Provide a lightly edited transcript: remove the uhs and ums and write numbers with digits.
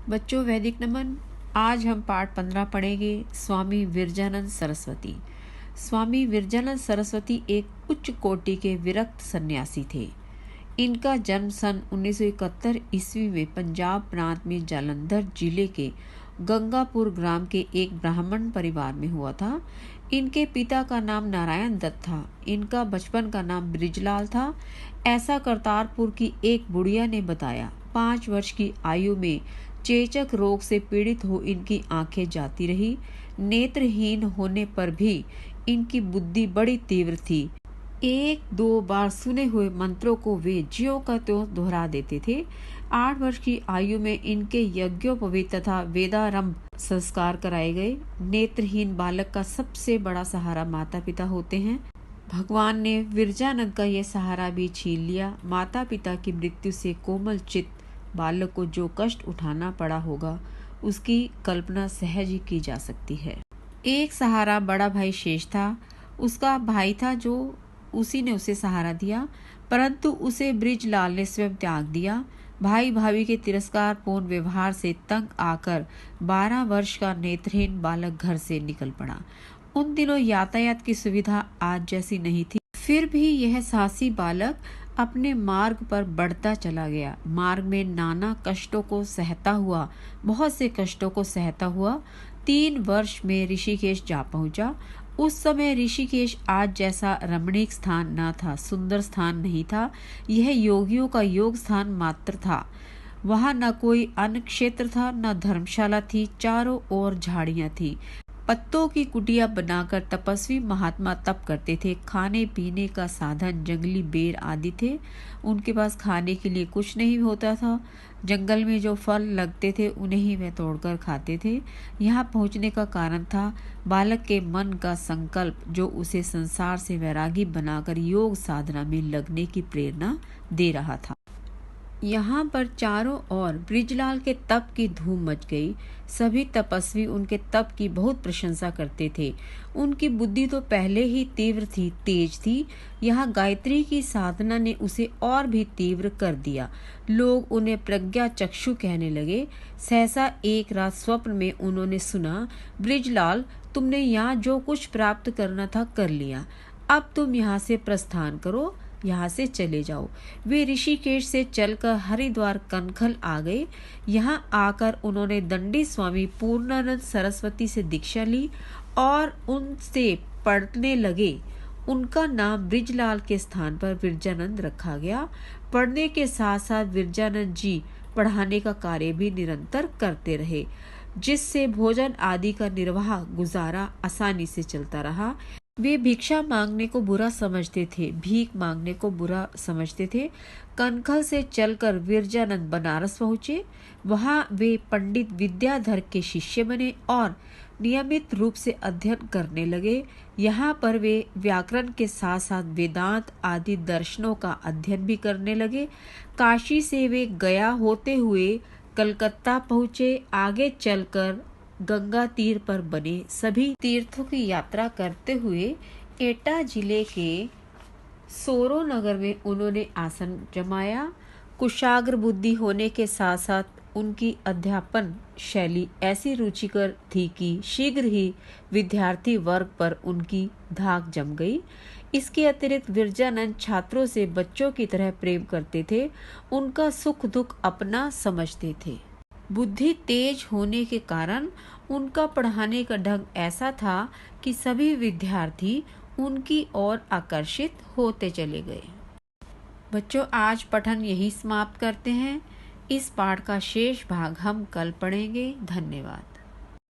बच्चों वैदिक नमन। आज हम पाठ 15 पढ़ेंगे। स्वामी विरजानंद सरस्वती। स्वामी विरजानंद सरस्वती एक उच्च कोटि के विरक्त सन्यासी थे। इनका जन्म सन 1971 ईस्वी में पंजाब प्रांत में जालंधर जिले के गंगापुर ग्राम के एक ब्राह्मण परिवार में हुआ था। इनके पिता का नाम नारायण दत्त था। इनका बचपन का नाम ब्रिजलाल था। ऐसा करतारपुर की एक बुढ़िया ने बताया। 5 वर्ष की आयु में चेचक रोग से पीड़ित हो इनकी आंखें जाती रही। नेत्रहीन होने पर भी इनकी बुद्धि बड़ी तीव्र थी। 1-2 बार सुने हुए मंत्रों को वे ज्यों का त्यों दोहरा देते थे। 8 वर्ष की आयु में इनके यज्ञोपवीत तथा वेदारंभ संस्कार कराए गए। नेत्रहीन बालक का सबसे बड़ा सहारा माता पिता होते हैं। भगवान ने विरजानंद का यह सहारा भी छीन लिया। माता पिता की मृत्यु से कोमल चित्त बालक को जो कष्ट उठाना पड़ा होगा उसकी कल्पना सहज ही की जा सकती है। एक सहारा बड़ा भाई शेष था। उसका भाई था जो उसी ने उसे सहारा दिया, परंतु उसे ब्रिजलाल ने स्वयं त्याग दिया। भाई भाभी के तिरस्कार पूर्ण व्यवहार से तंग आकर 12 वर्ष का नेत्रहीन बालक घर से निकल पड़ा। उन दिनों यातायात की सुविधा आज जैसी नहीं थी, फिर भी यह साहसी बालक अपने मार्ग पर बढ़ता चला गया। मार्ग में नाना कष्टों को सहता हुआ, बहुत से कष्टों को सहता हुआ 3 वर्ष में ऋषिकेश जा पहुंचा। उस समय ऋषिकेश आज जैसा रमणीक स्थान न था, सुंदर स्थान नहीं था। यह योगियों का योग स्थान मात्र था। वहाँ न कोई अन्न क्षेत्र था, न धर्मशाला थी। चारों ओर झाड़ियाँ थी। पत्तों की कुटिया बनाकर तपस्वी महात्मा तप करते थे। खाने पीने का साधन जंगली बेर आदि थे। उनके पास खाने के लिए कुछ नहीं होता था। जंगल में जो फल लगते थे उन्हें ही वे तोड़कर खाते थे। यहाँ पहुँचने का कारण था बालक के मन का संकल्प, जो उसे संसार से वैरागी बनाकर योग साधना में लगने की प्रेरणा दे रहा था। यहाँ पर चारों ओर ब्रिजलाल के तप की धूम मच गई। सभी तपस्वी उनके तप की बहुत प्रशंसा करते थे। उनकी बुद्धि तो पहले ही तीव्र थी, तेज थी। यहाँ गायत्री की साधना ने उसे और भी तीव्र कर दिया। लोग उन्हें प्रज्ञा चक्षु कहने लगे। सहसा एक रात स्वप्न में उन्होंने सुना, ब्रिजलाल, तुमने यहाँ जो कुछ प्राप्त करना था कर लिया। अब तुम यहाँ से प्रस्थान करो, यहाँ से चले जाओ। वे ऋषिकेश से चलकर हरिद्वार कनखल आ गए। यहाँ आकर उन्होंने दंडी स्वामी पूर्णानंद सरस्वती से दीक्षा ली और उनसे पढ़ने लगे। उनका नाम ब्रिजलाल के स्थान पर विरजानंद रखा गया। पढ़ने के साथ साथ विरजानंद जी पढ़ाने का कार्य भी निरंतर करते रहे, जिससे भोजन आदि का निर्वाह गुजारा आसानी से चलता रहा। वे भिक्षा मांगने को बुरा समझते थे, भीख मांगने को बुरा समझते थे। कनखल से चलकर विरजानंद बनारस पहुँचे। वहाँ वे पंडित विद्याधर के शिष्य बने और नियमित रूप से अध्ययन करने लगे। यहाँ पर वे व्याकरण के साथ साथ वेदांत आदि दर्शनों का अध्ययन भी करने लगे। काशी से वे गया होते हुए कलकत्ता पहुँचे। आगे चलकर गंगा तीर पर बने सभी तीर्थों की यात्रा करते हुए एटा जिले के सोरो नगर में उन्होंने आसन जमाया। कुशाग्र बुद्धि होने के साथ साथ उनकी अध्यापन शैली ऐसी रुचिकर थी कि शीघ्र ही विद्यार्थी वर्ग पर उनकी धाक जम गई। इसके अतिरिक्त विरजानंद छात्रों से बच्चों की तरह प्रेम करते थे। उनका सुख दुख अपना समझते थे। बुद्धि तेज होने के कारण उनका पढ़ाने का ढंग ऐसा था कि सभी विद्यार्थी उनकी ओर आकर्षित होते चले गए। बच्चों, आज पठन यही समाप्त करते हैं। इस पाठ का शेष भाग हम कल पढ़ेंगे। धन्यवाद।